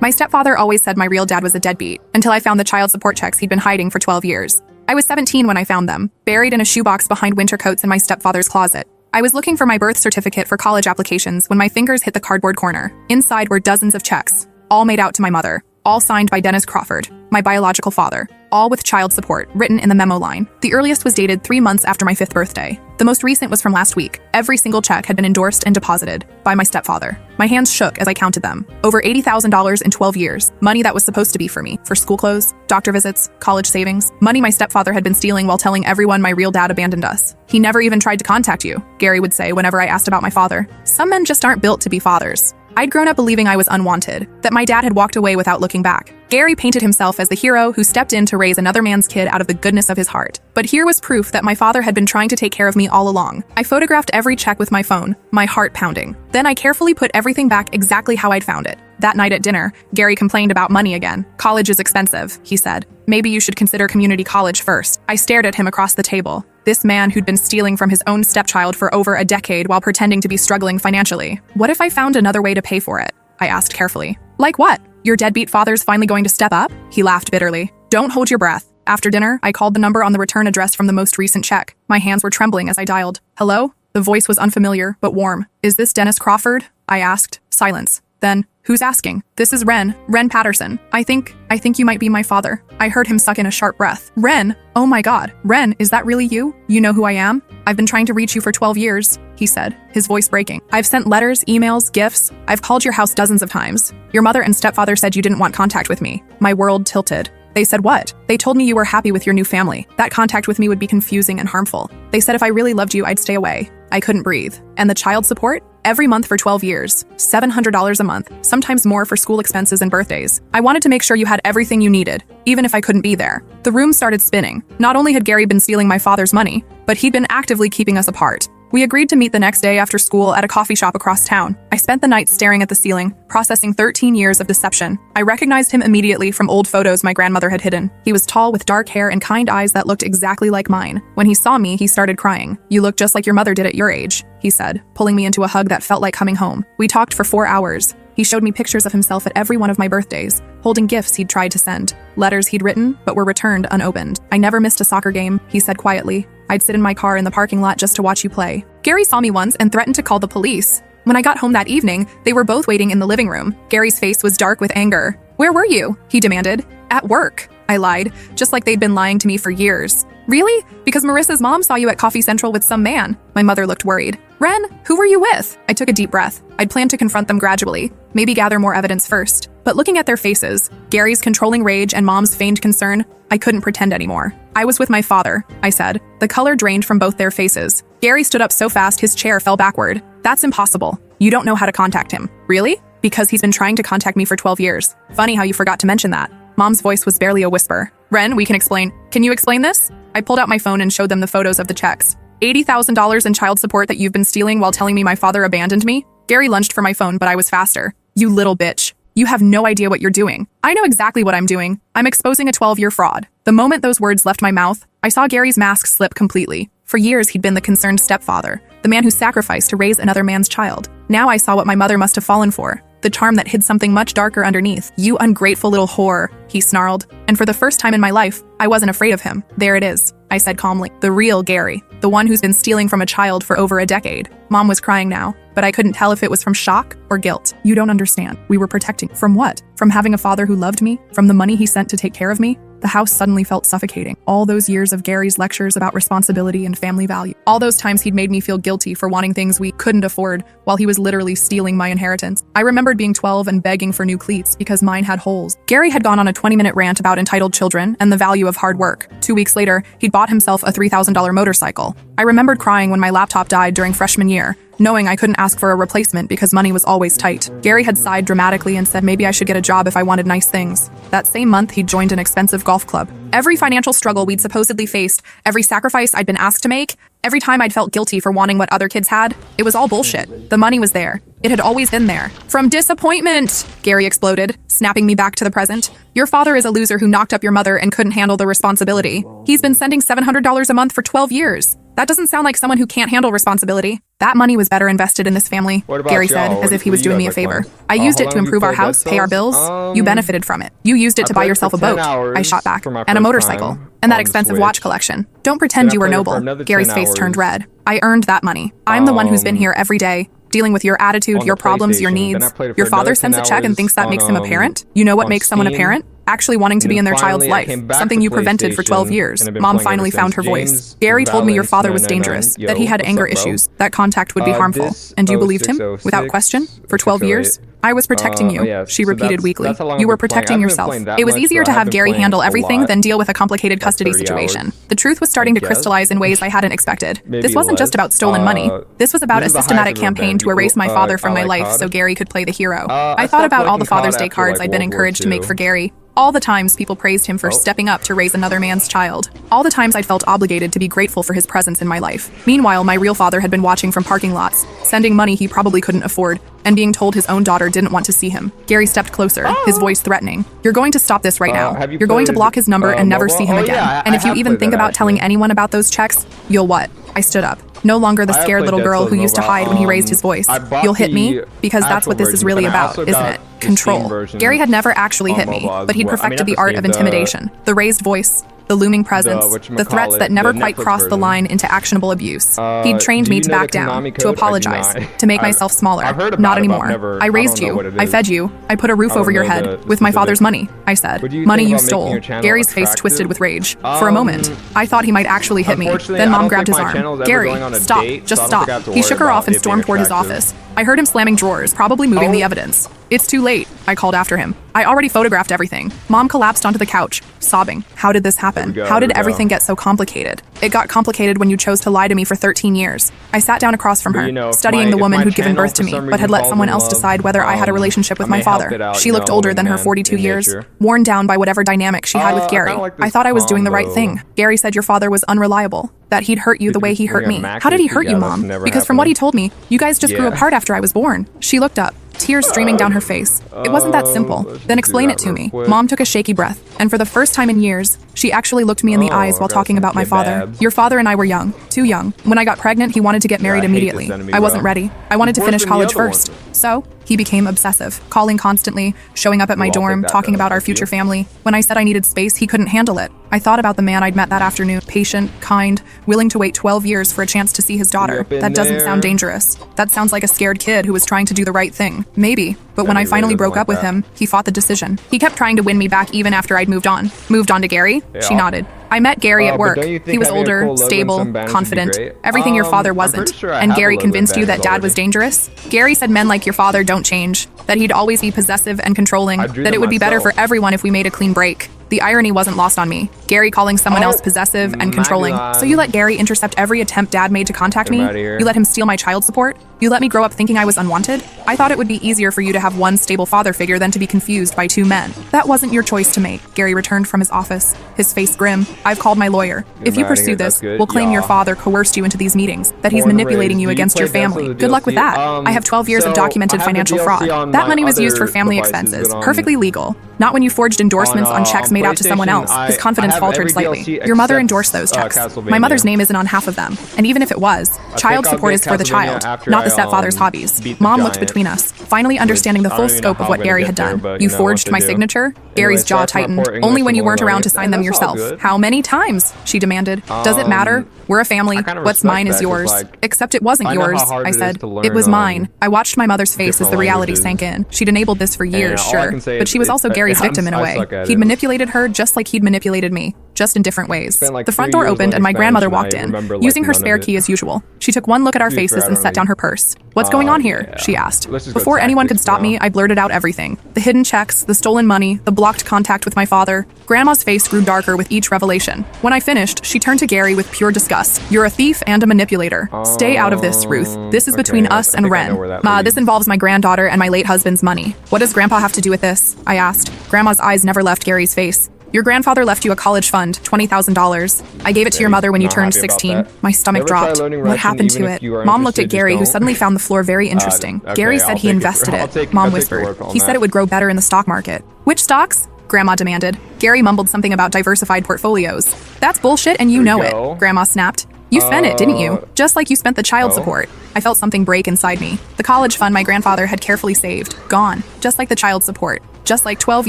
My stepfather always said my real dad was a deadbeat, until I found the child support checks he'd been hiding for 12 years. I was 17 when I found them, buried in a shoebox behind winter coats in my stepfather's closet. I was looking for my birth certificate for college applications when my fingers hit the cardboard corner. Inside were dozens of checks, all made out to my mother, all signed by Dennis Crawford, my biological father, all with child support written in the memo line. The earliest was dated 3 months after my 5th birthday. The most recent was from last week. Every single check had been endorsed and deposited by my stepfather. My hands shook as I counted them. Over $80,000 in 12 years. Money that was supposed to be for me, for school clothes, doctor visits, college savings. Money my stepfather had been stealing while telling everyone my real dad abandoned us. He never even tried to contact you, Gary would say whenever I asked about my father. Some men just aren't built to be fathers. I'd grown up believing I was unwanted, that my dad had walked away without looking back. Gary painted himself as the hero who stepped in to raise another man's kid out of the goodness of his heart. But here was proof that my father had been trying to take care of me all along. I photographed every check with my phone, my heart pounding. Then I carefully put everything back exactly how I'd found it. That night at dinner, Gary complained about money again. College is expensive, he said. Maybe you should consider community college first. I stared at him across the table. This man who'd been stealing from his own stepchild for over a decade while pretending to be struggling financially. What if I found another way to pay for it? I asked carefully. Like what? Your deadbeat father's finally going to step up? He laughed bitterly. Don't hold your breath. After dinner, I called the number on the return address from the most recent check. My hands were trembling as I dialed. Hello? The voice was unfamiliar, but warm. Is this Dennis Crawford? I asked. Silence. Then, who's asking? This is Ren Patterson. I think you might be my father. I heard him suck in a sharp breath. Ren? Oh my God. Ren, is that really you? You know who I am? I've been trying to reach you for 12 years, he said, his voice breaking. I've sent letters, emails, gifts. I've called your house dozens of times. Your mother and stepfather said you didn't want contact with me. My world tilted. They said what? They told me you were happy with your new family. That contact with me would be confusing and harmful. They said if I really loved you, I'd stay away. I couldn't breathe. And the child support? Every month for 12 years. $700 a month, sometimes more for school expenses and birthdays. I wanted to make sure you had everything you needed, even if I couldn't be there. The room started spinning. Not only had Gary been stealing my father's money, but he'd been actively keeping us apart. We agreed to meet the next day after school at a coffee shop across town. I spent the night staring at the ceiling, processing 13 years of deception. I recognized him immediately from old photos my grandmother had hidden. He was tall with dark hair and kind eyes that looked exactly like mine. When he saw me, he started crying. You look just like your mother did at your age, he said, pulling me into a hug that felt like coming home. We talked for 4 hours. He showed me pictures of himself at every one of my birthdays, holding gifts he'd tried to send, letters he'd written but were returned unopened. I never missed a soccer game, he said quietly. I'd sit in my car in the parking lot just to watch you play. Gary saw me once and threatened to call the police. When I got home that evening, they were both waiting in the living room. Gary's face was dark with anger. Where were you? He demanded. At work, I lied, just like they'd been lying to me for years. Really? Because Marissa's mom saw you at Coffee Central with some man. My mother looked worried. Ren, who were you with? I took a deep breath. I'd planned to confront them gradually, maybe gather more evidence first. But looking at their faces, Gary's controlling rage and Mom's feigned concern, I couldn't pretend anymore. I was with my father, I said. The color drained from both their faces. Gary stood up so fast his chair fell backward. That's impossible. You don't know how to contact him. Really? Because he's been trying to contact me for 12 years. Funny how you forgot to mention that. Mom's voice was barely a whisper. Ren, we can explain. Can you explain this? I pulled out my phone and showed them the photos of the checks. $80,000 in child support that you've been stealing while telling me my father abandoned me? Gary lunged for my phone, but I was faster. You little bitch. You have no idea what you're doing. I know exactly what I'm doing. I'm exposing a 12-year fraud. The moment those words left my mouth, I saw Gary's mask slip completely. For years, he'd been the concerned stepfather, the man who sacrificed to raise another man's child. Now I saw what my mother must have fallen for. The charm that hid something much darker underneath. You ungrateful little whore, he snarled. And for the first time in my life, I wasn't afraid of him. There it is, I said calmly. The real Gary. The one who's been stealing from a child for over a decade. Mom was crying now, but I couldn't tell if it was from shock or guilt. You don't understand. We were protecting. From what? From having a father who loved me? From the money he sent to take care of me? The house suddenly felt suffocating. All those years of Gary's lectures about responsibility and family value. All those times he'd made me feel guilty for wanting things we couldn't afford while he was literally stealing my inheritance. I remembered being 12 and begging for new cleats because mine had holes. Gary had gone on a 20-minute rant about entitled children and the value of hard work. 2 weeks later, he'd bought himself a $3,000 motorcycle. I remembered crying when my laptop died during freshman year, knowing I couldn't ask for a replacement because money was always tight. Gary had sighed dramatically and said maybe I should get a job if I wanted nice things. That same month, he'd joined an expensive golf club. Every financial struggle we'd supposedly faced, every sacrifice I'd been asked to make, every time I'd felt guilty for wanting what other kids had, it was all bullshit. The money was there. It had always been there. From disappointment, Gary exploded, snapping me back to the present. Your father is a loser who knocked up your mother and couldn't handle the responsibility. He's been sending $700 a month for 12 years. That doesn't sound like someone who can't handle responsibility. That money was better invested in this family, Gary said, as if he was doing me a favor. I used it to improve our house, pay our bills. You benefited from it. You used it to buy yourself a boat, I shot back, and a motorcycle, and that expensive watch collection. Don't pretend you were noble. Gary's face turned red. I earned that money. I'm the one who's been here every day, dealing with your attitude, your problems, your needs. Your father sends a check and thinks that makes him a parent? You know what makes someone a parent? Actually wanting to be in their child's life, something you prevented for 12 years. Mom finally found her voice. Gary told me your father was dangerous, that he had anger issues, that contact would be harmful. And you believed him? Without question? For 12 years? I was protecting you, she repeated weakly. You were protecting yourself. It was easier to have Gary handle everything than deal with a complicated custody situation. The truth was starting to crystallize in ways I hadn't expected. This wasn't just about stolen money. This was about a systematic campaign to erase my father from my life so Gary could play the hero. I thought about all the Father's Day cards I'd been encouraged to make for Gary. All the times people praised him for stepping up to raise another man's child. All the times I'd felt obligated to be grateful for his presence in my life. Meanwhile, my real father had been watching from parking lots, sending money he probably couldn't afford, and being told his own daughter didn't want to see him. Gary stepped closer, his voice threatening. You're going to stop this right now. You're going to block his number and never see him again. And if you even think about telling anyone about those checks, you'll what? I stood up. No longer the scared little girl who used to hide when he raised his voice. You'll hit me? Because that's what this is really about, isn't it? Control. Gary had never actually hit me, but he'd perfected the art of intimidation. The raised voice, the looming presence, the threats that never quite crossed the line into actionable abuse. He'd trained me to back down, to apologize, to make myself smaller. Not anymore. I raised you. I fed you. I put a roof over your head with my father's money, I said. Money you stole. Gary's face twisted with rage. For a moment, I thought he might actually hit me. Then Mom grabbed his arm. Gary, stop. Just stop. He shook her off and stormed toward his office. I heard him slamming drawers, probably moving the evidence. It's too late, I called after him. I already photographed everything. Mom collapsed onto the couch, sobbing. How did this happen? How did everything get so complicated? It got complicated when you chose to lie to me for 13 years. I sat down across from her, studying the woman who'd given birth to me, but had let someone else decide whether I had a relationship with my father. She looked older than her 42 years, worn down by whatever dynamic she had with Gary. I thought I was doing the right thing. Gary said your father was unreliable, that he'd hurt you the way he hurt me. How did he hurt you, Mom? Because from what he told me, you guys just grew apart after I was born. She looked up, tears streaming down her face. It wasn't that simple. Then explain it to me. Mom took a shaky breath, and for the first time in years, she actually looked me in the eyes while talking about my father. Your father and I were young, too young. When I got pregnant, he wanted to get married immediately. I wasn't ready. I wanted to finish college first. So, he became obsessive, calling constantly, showing up at my dorm, talking about our future family. When I said I needed space, he couldn't handle it. I thought about the man I'd met that afternoon, patient, kind, willing to wait 12 years for a chance to see his daughter. That doesn't sound dangerous. That sounds like a scared kid who was trying to do the right thing. Maybe. But when I finally broke up with him, he fought the decision. He kept trying to win me back even after I'd moved on. Moved on to Gary? She nodded. I met Gary at work. He was older, stable, confident, everything your father wasn't. And Gary convinced you that Dad was dangerous? Gary said men like your father don't change, that he'd always be possessive and controlling, that it would be better for everyone if we made a clean break. The irony wasn't lost on me. Gary calling someone else possessive and controlling. So you let Gary intercept every attempt Dad made to contact me? You let him steal my child support? You let me grow up thinking I was unwanted? I thought it would be easier for you to have one stable father figure than to be confused by two men. That wasn't your choice to make. Gary returned from his office, his face grim. I've called my lawyer. If you pursue this, we'll claim your father coerced you into these meetings, that he's manipulating you against your family. Good luck with that. I have 12 years of documented financial fraud. That money was used for family expenses, perfectly legal. Not when you forged endorsements on checks made out to someone else. His confidence faltered slightly. Your mother endorsed those checks. My mother's name isn't on half of them. And even if it was, child support is for the child, not the stepfather's hobbies. Mom looked between us, finally understanding the full scope of what Gary had done. You forged my signature? Gary's jaw tightened. Only when you weren't around to sign them yourself. How many times? She demanded. Does it matter? We're a family. What's mine is yours. Except it wasn't yours, I said. It was mine. I watched my mother's face as the reality sank in. She'd enabled this for years, sure. But she was also Gary's victim in a way. He'd manipulated her just like he'd manipulated me, just in different ways. The front door opened and my grandmother walked in, using her spare key as usual. She took one look at our faces and set down her purse. What's going on here? She asked. Before anyone could stop me, I blurted out everything. The hidden checks, the stolen money, the blocked contact with my father. Grandma's face grew darker with each revelation. When I finished, she turned to Gary with pure disgust. You're a thief and a manipulator. Stay out of this, Ruth. This is between us and Ren. Ma, this involves my granddaughter and my late husband's money. What does Grandpa have to do with this? I asked. Grandma's eyes never left Gary's face. Your grandfather left you a college fund, $20,000. I gave it to your mother when you turned 16. My stomach dropped. What happened to it? Mom looked at Gary, who suddenly found the floor very interesting. Gary said he invested it. Mom whispered. He said it would grow better in the stock market. Which stocks? Grandma demanded. Gary mumbled something about diversified portfolios. That's bullshit and you know it, Grandma snapped. You spent it, didn't you? Just like you spent the child support. I felt something break inside me. The college fund my grandfather had carefully saved. Gone. Just like the child support. Just like 12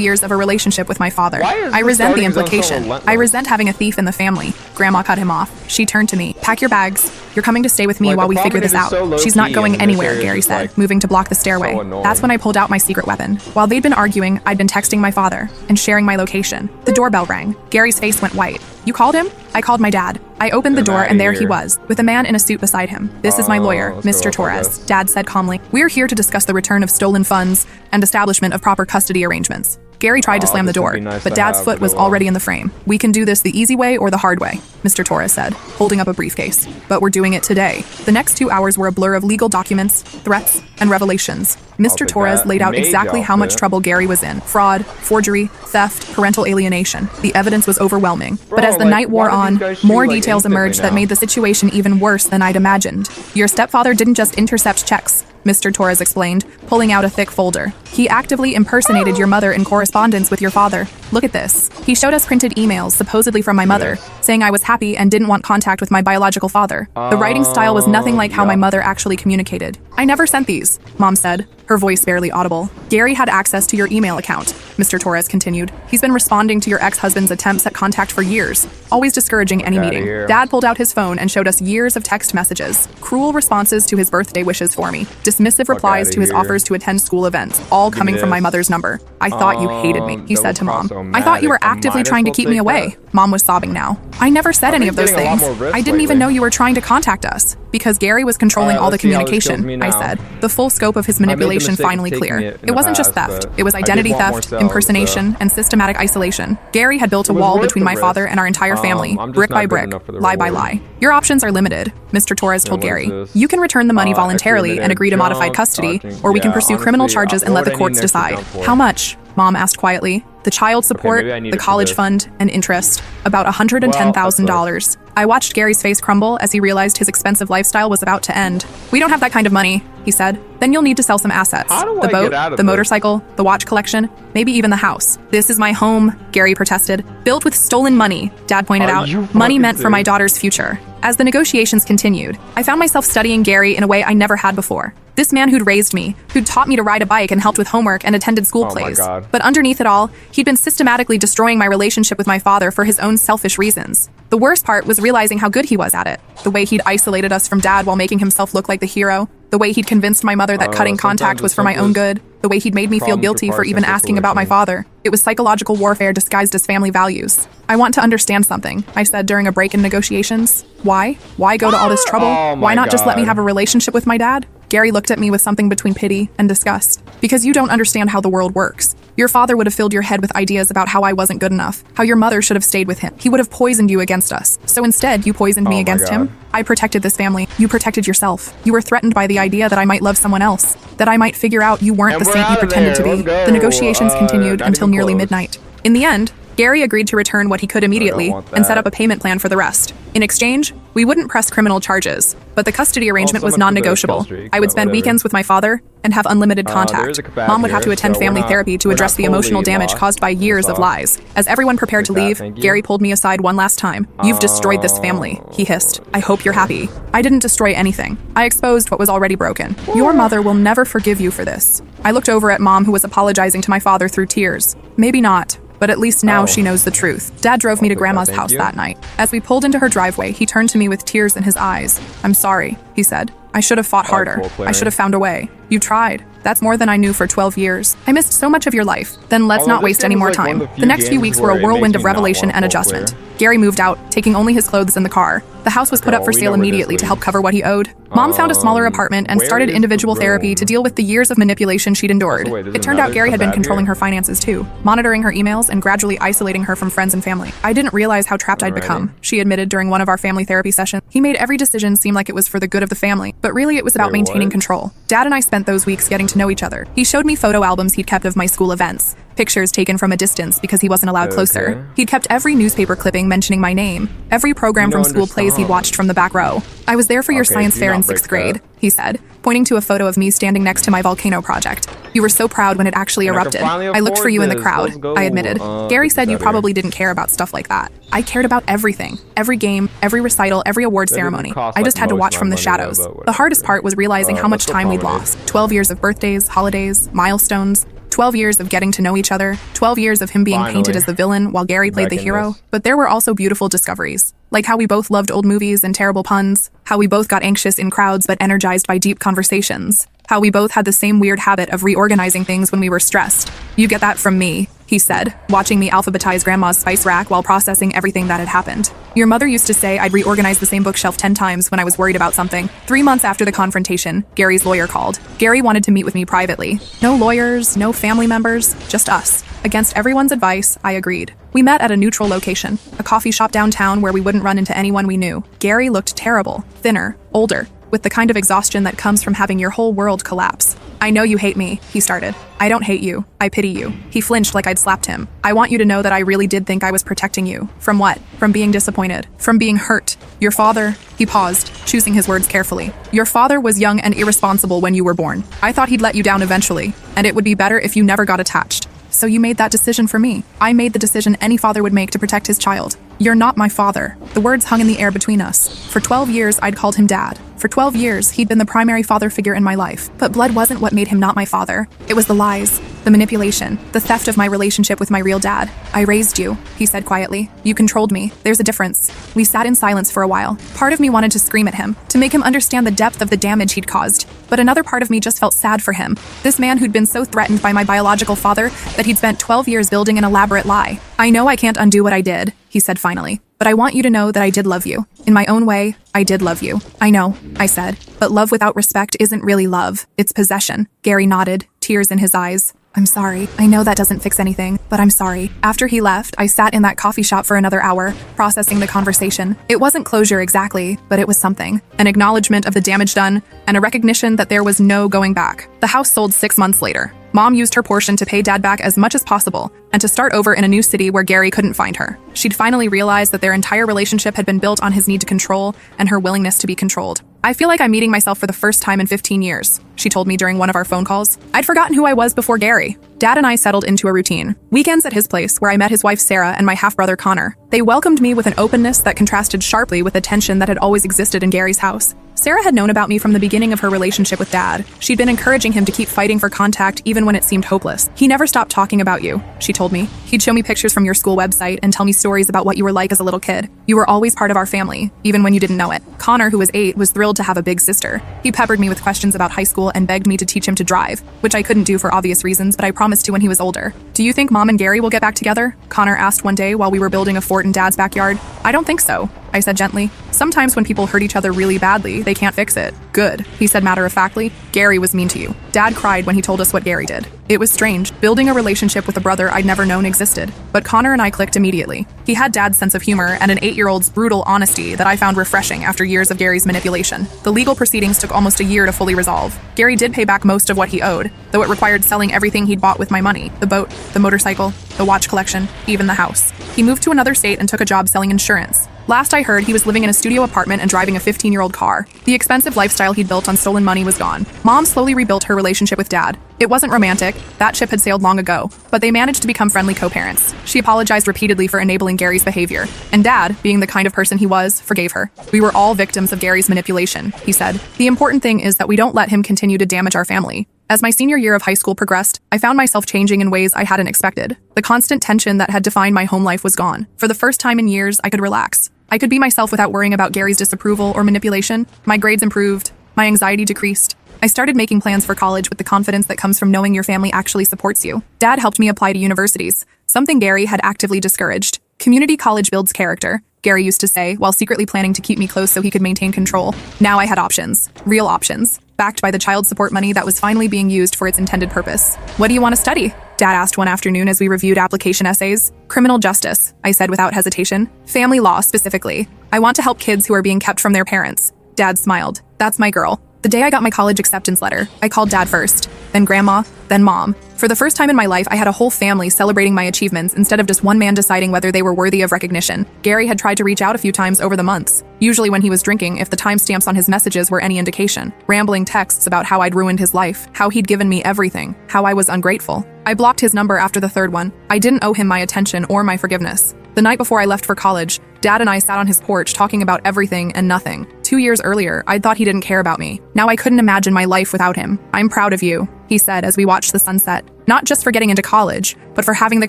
years of a relationship with my father. I resent the implication. I resent having a thief in the family. Grandma cut him off. She turned to me. Pack your bags. You're coming to stay with me while we figure this out. She's not going anywhere, Gary said, moving to block the stairway. That's when I pulled out my secret weapon. While they'd been arguing, I'd been texting my father and sharing my location. The doorbell rang. Gary's face went white. You called him? I called my dad. I opened the door and there he was, with a man in a suit beside him. This is my lawyer, Mr. Torres, Dad said calmly. We're here to discuss the return of stolen funds and establishment of proper custody arrangements. Gary tried to slam the door, but Dad's foot was already in the frame. We can do this the easy way or the hard way, Mr. Torres said, holding up a briefcase. But we're doing it today. The next 2 hours were a blur of legal documents, threats, and revelations. Mr. Torres laid out exactly how much trouble Gary was in. Fraud, forgery, theft, parental alienation. The evidence was overwhelming. But as the night wore on, more details emerged that made the situation even worse than I'd imagined. Your stepfather didn't just intercept checks, Mr. Torres explained, pulling out a thick folder. He actively impersonated your mother in correspondence with your father. Look at this. He showed us printed emails, supposedly from my mother, saying I was happy and didn't want contact with my biological father. The writing style was nothing like how my mother actually communicated. I never sent these, Mom said, her voice barely audible. Gary had access to your email account, Mr. Torres continued. He's been responding to your ex-husband's attempts at contact for years, always discouraging any meeting. Dad pulled out his phone and showed us years of text messages, cruel responses to his birthday wishes for me, dismissive replies to his offers to attend school events, all coming from my mother's number. I thought you hated me, he said to Mom. I thought you were actively trying to keep me away. Mom was sobbing now. I never said any of those things. I didn't even know you were trying to contact us. Because Gary was controlling all the communication, I said, the full scope of his manipulation finally clear. It wasn't just theft. It was identity theft, impersonation, and systematic isolation. Gary had built a wall between my father and our entire family, brick by brick, lie by lie. Your options are limited, Mr. Torres told Gary. You can return the money voluntarily and agree to modified custody, or we can pursue criminal charges and let the courts decide. How much? Mom asked quietly. The child support, the college fund, and interest. About $110,000. I watched Gary's face crumble as he realized his expensive lifestyle was about to end. We don't have that kind of money, he said. Then you'll need to sell some assets. The boat, the motorcycle, the watch collection, maybe even the house. This is my home, Gary protested. Built with stolen money, Dad pointed out. Money meant for my daughter's future. As the negotiations continued, I found myself studying Gary in a way I never had before. This man who'd raised me, who'd taught me to ride a bike and helped with homework and attended school plays. But underneath it all, he'd been systematically destroying my relationship with my father for his own selfish reasons. The worst part was realizing how good he was at it. The way he'd isolated us from Dad while making himself look like the hero. The way he'd convinced my mother that cutting contact was for my own good. The way he'd made me feel guilty for even asking about my father. It was psychological warfare disguised as family values. I want to understand something, I said during a break in negotiations. Why? Why go to all this trouble? Why not just let me have a relationship with my dad? Gary looked at me with something between pity and disgust. Because you don't understand how the world works. Your father would have filled your head with ideas about how I wasn't good enough, how your mother should have stayed with him. He would have poisoned you against us. So instead, you poisoned me against him. I protected this family. You protected yourself. You were threatened by the idea that I might love someone else, that I might figure out you weren't the saint you pretended to be. The negotiations continued until nearly midnight. In the end, Gary agreed to return what he could immediately and set up a payment plan for the rest. In exchange, we wouldn't press criminal charges, but the custody arrangement was non-negotiable. I would spend weekends with my father and have unlimited contact. Mom would have to attend family therapy to address the emotional damage caused by years of lies. As everyone prepared to leave, Gary pulled me aside one last time. You've destroyed this family, he hissed. I hope you're happy. I didn't destroy anything. I exposed what was already broken. Your mother will never forgive you for this. I looked over at Mom, who was apologizing to my father through tears. Maybe not. But at least now she knows the truth. Dad drove me to Grandma's house that night. As we pulled into her driveway, he turned to me with tears in his eyes. I'm sorry, he said. I should have fought harder. I should have found a way. You tried. That's more than I knew for 12 years. I missed so much of your life. Then let's not waste any more time. The next few weeks were a whirlwind of revelation and adjustment. Gary moved out, taking only his clothes in the car. The house was put up for sale immediately to help cover what he owed. Mom found a smaller apartment and started individual therapy to deal with the years of manipulation she'd endured. It turned out Gary had been controlling her finances too, monitoring her emails and gradually isolating her from friends and family. I didn't realize how trapped I'd become, she admitted during one of our family therapy sessions. He made every decision seem like it was for the good of the family, but really it was about maintaining control. Dad and I spent those weeks getting to know each other. He showed me photo albums he'd kept of my school events, pictures taken from a distance because he wasn't allowed closer. He'd kept every newspaper clipping mentioning my name, every program from school plays he'd watched from the back row. I was there for your science fair in 6th grade, he said, pointing to a photo of me standing next to my volcano project. You were so proud when it actually erupted. I looked for you in the crowd, I admitted. Gary said you probably didn't care about stuff like that. I cared about everything. Every game, every recital, every award ceremony. I just had to watch from the shadows. The hardest part was realizing how much time we'd lost. 12 years of birthdays, holidays, milestones. 12 years of getting to know each other, 12 years of him being painted as the villain while Gary played the hero. But there were also beautiful discoveries, like how we both loved old movies and terrible puns, how we both got anxious in crowds but energized by deep conversations, how we both had the same weird habit of reorganizing things when we were stressed. You get that from me, he said, watching me alphabetize Grandma's spice rack while processing everything that had happened. Your mother used to say I'd reorganize the same bookshelf 10 times when I was worried about something. 3 months after the confrontation, Gary's lawyer called. Gary wanted to meet with me privately. No lawyers, no family members, just us. Against everyone's advice, I agreed. We met at a neutral location, a coffee shop downtown where we wouldn't run into anyone we knew. Gary looked terrible, thinner, older, with the kind of exhaustion that comes from having your whole world collapse. I know you hate me, he started. I don't hate you. I pity you. He flinched like I'd slapped him. I want you to know that I really did think I was protecting you. From what? From being disappointed. From being hurt. Your father... He paused, choosing his words carefully. Your father was young and irresponsible when you were born. I thought he'd let you down eventually, and it would be better if you never got attached. So you made that decision for me. I made the decision any father would make to protect his child. You're not my father. The words hung in the air between us. For 12 years, I'd called him Dad. For 12 years, he'd been the primary father figure in my life. But blood wasn't what made him not my father. It was the lies, the manipulation, the theft of my relationship with my real dad. I raised you, he said quietly. You controlled me. There's a difference. We sat in silence for a while. Part of me wanted to scream at him, to make him understand the depth of the damage he'd caused. But another part of me just felt sad for him. This man who'd been so threatened by my biological father that he'd spent 12 years building an elaborate lie. I know I can't undo what I did, he said finally. But I want you to know that I did love you. In my own way, I did love you. I know, I said. But love without respect isn't really love. It's possession. Gary nodded, tears in his eyes. I'm sorry. I know that doesn't fix anything, but I'm sorry. After he left, I sat in that coffee shop for another hour, processing the conversation. It wasn't closure exactly, but it was something. An acknowledgement of the damage done, and a recognition that there was no going back. The house sold 6 months later. Mom used her portion to pay Dad back as much as possible, and to start over in a new city where Gary couldn't find her. She'd finally realized that their entire relationship had been built on his need to control and her willingness to be controlled. I feel like I'm meeting myself for the first time in 15 years, she told me during one of our phone calls. I'd forgotten who I was before Gary. Dad and I settled into a routine. Weekends at his place where I met his wife Sarah and my half-brother Connor. They welcomed me with an openness that contrasted sharply with the tension that had always existed in Gary's house. Sarah had known about me from the beginning of her relationship with Dad. She'd been encouraging him to keep fighting for contact even when it seemed hopeless. He never stopped talking about you, she told me. He'd show me pictures from your school website and tell me stories about what you were like as a little kid. You were always part of our family, even when you didn't know it. Connor, who was 8, was thrilled to have a big sister. He peppered me with questions about high school and begged me to teach him to drive, which I couldn't do for obvious reasons, but I promised to when he was older. Do you think Mom and Gary will get back together? Connor asked one day while we were building a fort in Dad's backyard. I don't think so, I said gently. Sometimes when people hurt each other really badly, they can't fix it. Good, he said matter-of-factly. Gary was mean to you. Dad cried when he told us what Gary did. It was strange, building a relationship with a brother I'd never known existed. But Connor and I clicked immediately. He had Dad's sense of humor and an 8-year-old's brutal honesty that I found refreshing after years of Gary's manipulation. The legal proceedings took almost a year to fully resolve. Gary did pay back most of what he owed, though it required selling everything he'd bought with my money. The boat, the motorcycle, the watch collection, even the house. He moved to another state and took a job selling insurance. Last I heard, he was living in a studio apartment and driving a 15-year-old car. The expensive lifestyle he'd built on stolen money was gone. Mom slowly rebuilt her relationship with Dad. It wasn't romantic, that ship had sailed long ago, but they managed to become friendly co-parents. She apologized repeatedly for enabling Gary's behavior, and Dad, being the kind of person he was, forgave her. We were all victims of Gary's manipulation, he said. The important thing is that we don't let him continue to damage our family. As my senior year of high school progressed, I found myself changing in ways I hadn't expected. The constant tension that had defined my home life was gone. For the first time in years, I could relax. I could be myself without worrying about Gary's disapproval or manipulation. My grades improved. My anxiety decreased. I started making plans for college with the confidence that comes from knowing your family actually supports you. Dad helped me apply to universities, something Gary had actively discouraged. Community college builds character, Gary used to say, while secretly planning to keep me close so he could maintain control. Now I had options. Real options. Backed by the child support money that was finally being used for its intended purpose. What do you want to study? Dad asked one afternoon as we reviewed application essays. Criminal justice, I said without hesitation. Family law, specifically. I want to help kids who are being kept from their parents. Dad smiled. That's my girl. The day I got my college acceptance letter, I called Dad first, then Grandma, then mom. For the first time in my life, I had a whole family celebrating my achievements instead of just one man deciding whether they were worthy of recognition. Gary had tried to reach out a few times over the months, usually when he was drinking if the timestamps on his messages were any indication. Rambling texts about how I'd ruined his life, how he'd given me everything, how I was ungrateful. I blocked his number after the third one. I didn't owe him my attention or my forgiveness. The night before I left for college, Dad and I sat on his porch talking about everything and nothing. 2 years earlier, I'd thought he didn't care about me. Now I couldn't imagine my life without him. "I'm proud of you," he said as we watched the sunset. "Not just for getting into college, but for having the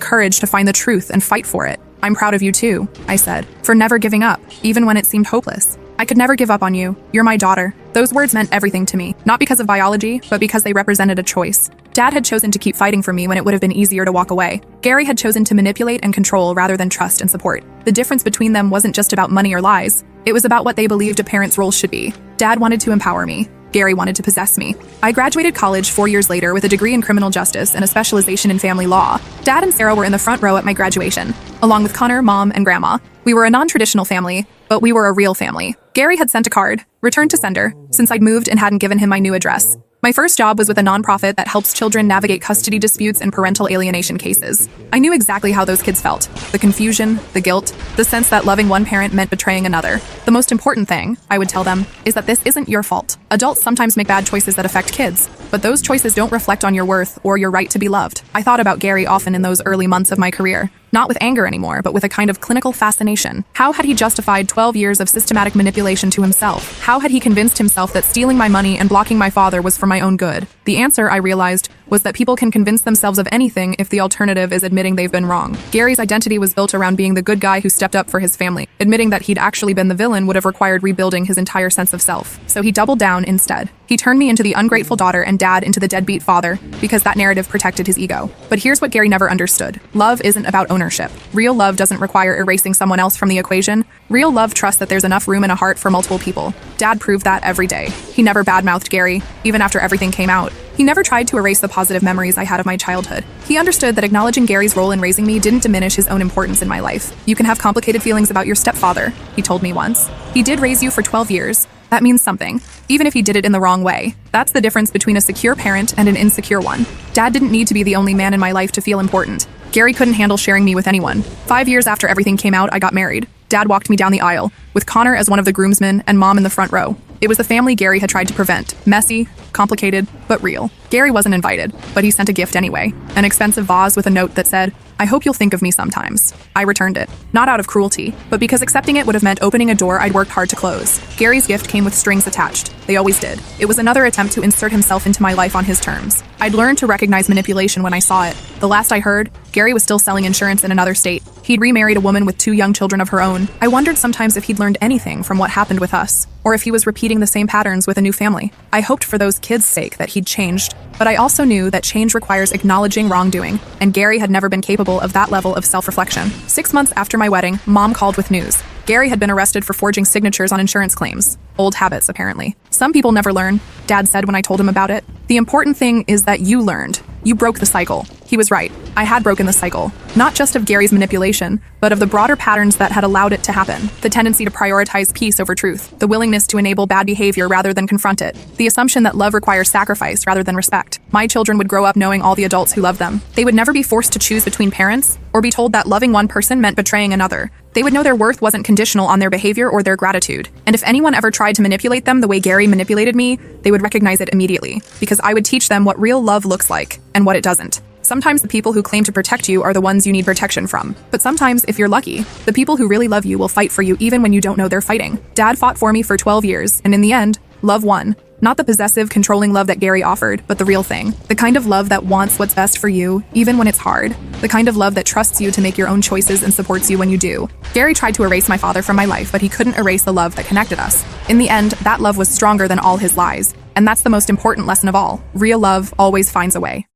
courage to find the truth and fight for it." "I'm proud of you too," I said, "for never giving up, even when it seemed hopeless. I could never give up on you. You're my daughter." Those words meant everything to me, not because of biology, but because they represented a choice. Dad had chosen to keep fighting for me when it would have been easier to walk away. Gary had chosen to manipulate and control rather than trust and support. The difference between them wasn't just about money or lies. It was about what they believed a parent's role should be. Dad wanted to empower me. Gary wanted to possess me. I graduated college 4 years later with a degree in criminal justice and a specialization in family law. Dad and Sarah were in the front row at my graduation, along with Connor, Mom, and Grandma. We were a non-traditional family, but we were a real family. Gary had sent a card, returned to sender, since I'd moved and hadn't given him my new address. My first job was with a nonprofit that helps children navigate custody disputes and parental alienation cases. I knew exactly how those kids felt. The confusion, the guilt, the sense that loving one parent meant betraying another. The most important thing, I would tell them, is that this isn't your fault. Adults sometimes make bad choices that affect kids, but those choices don't reflect on your worth or your right to be loved. I thought about Gary often in those early months of my career. Not with anger anymore, but with a kind of clinical fascination. How had he justified 12 years of systematic manipulation to himself? How had he convinced himself that stealing my money and blocking my father was for my own good? The answer, I realized, was that people can convince themselves of anything if the alternative is admitting they've been wrong. Gary's identity was built around being the good guy who stepped up for his family. Admitting that he'd actually been the villain would have required rebuilding his entire sense of self. So he doubled down instead. He turned me into the ungrateful daughter and Dad into the deadbeat father, because that narrative protected his ego. But here's what Gary never understood. Love isn't about ownership. Real love doesn't require erasing someone else from the equation. Real love trusts that there's enough room in a heart for multiple people. Dad proved that every day. He never badmouthed Gary, even after everything came out. He never tried to erase the positive memories I had of my childhood. He understood that acknowledging Gary's role in raising me didn't diminish his own importance in my life. "You can have complicated feelings about your stepfather," he told me once. "He did raise you for 12 years. That means something, even if he did it in the wrong way. That's the difference between a secure parent and an insecure one." Dad didn't need to be the only man in my life to feel important. Gary couldn't handle sharing me with anyone. 5 years after everything came out, I got married. Dad walked me down the aisle, with Connor as one of the groomsmen and Mom in the front row. It was the family Gary had tried to prevent. Messy, complicated, but real. Gary wasn't invited, but he sent a gift anyway. An expensive vase with a note that said, "I hope you'll think of me sometimes." I returned it, not out of cruelty, but because accepting it would have meant opening a door I'd worked hard to close. Gary's gift came with strings attached. They always did. It was another attempt to insert himself into my life on his terms. I'd learned to recognize manipulation when I saw it. The last I heard, Gary was still selling insurance in another state. He'd remarried a woman with 2 young children of her own. I wondered sometimes if he'd learned anything from what happened with us, or if he was repeating the same patterns with a new family. I hoped for those kids' sake that he'd changed, but I also knew that change requires acknowledging wrongdoing, and Gary had never been capable of that level of self-reflection. 6 months after my wedding, Mom called with news. Gary had been arrested for forging signatures on insurance claims. Old habits, apparently. "Some people never learn," Dad said when I told him about it. "The important thing is that you learned. You broke the cycle." He was right. I had broken the cycle. Not just of Gary's manipulation, but of the broader patterns that had allowed it to happen. The tendency to prioritize peace over truth. The willingness to enable bad behavior rather than confront it. The assumption that love requires sacrifice rather than respect. My children would grow up knowing all the adults who love them. They would never be forced to choose between parents, or be told that loving one person meant betraying another. They would know their worth wasn't conditional on their behavior or their gratitude. And if anyone ever tried to manipulate them the way Gary manipulated me, they would recognize it immediately, because I would teach them what real love looks like and what it doesn't. Sometimes the people who claim to protect you are the ones you need protection from. But sometimes, if you're lucky, the people who really love you will fight for you even when you don't know they're fighting. Dad fought for me for 12 years, and in the end, love won. Not the possessive, controlling love that Gary offered, but the real thing. The kind of love that wants what's best for you, even when it's hard. The kind of love that trusts you to make your own choices and supports you when you do. Gary tried to erase my father from my life, but he couldn't erase the love that connected us. In the end, that love was stronger than all his lies. And that's the most important lesson of all. Real love always finds a way.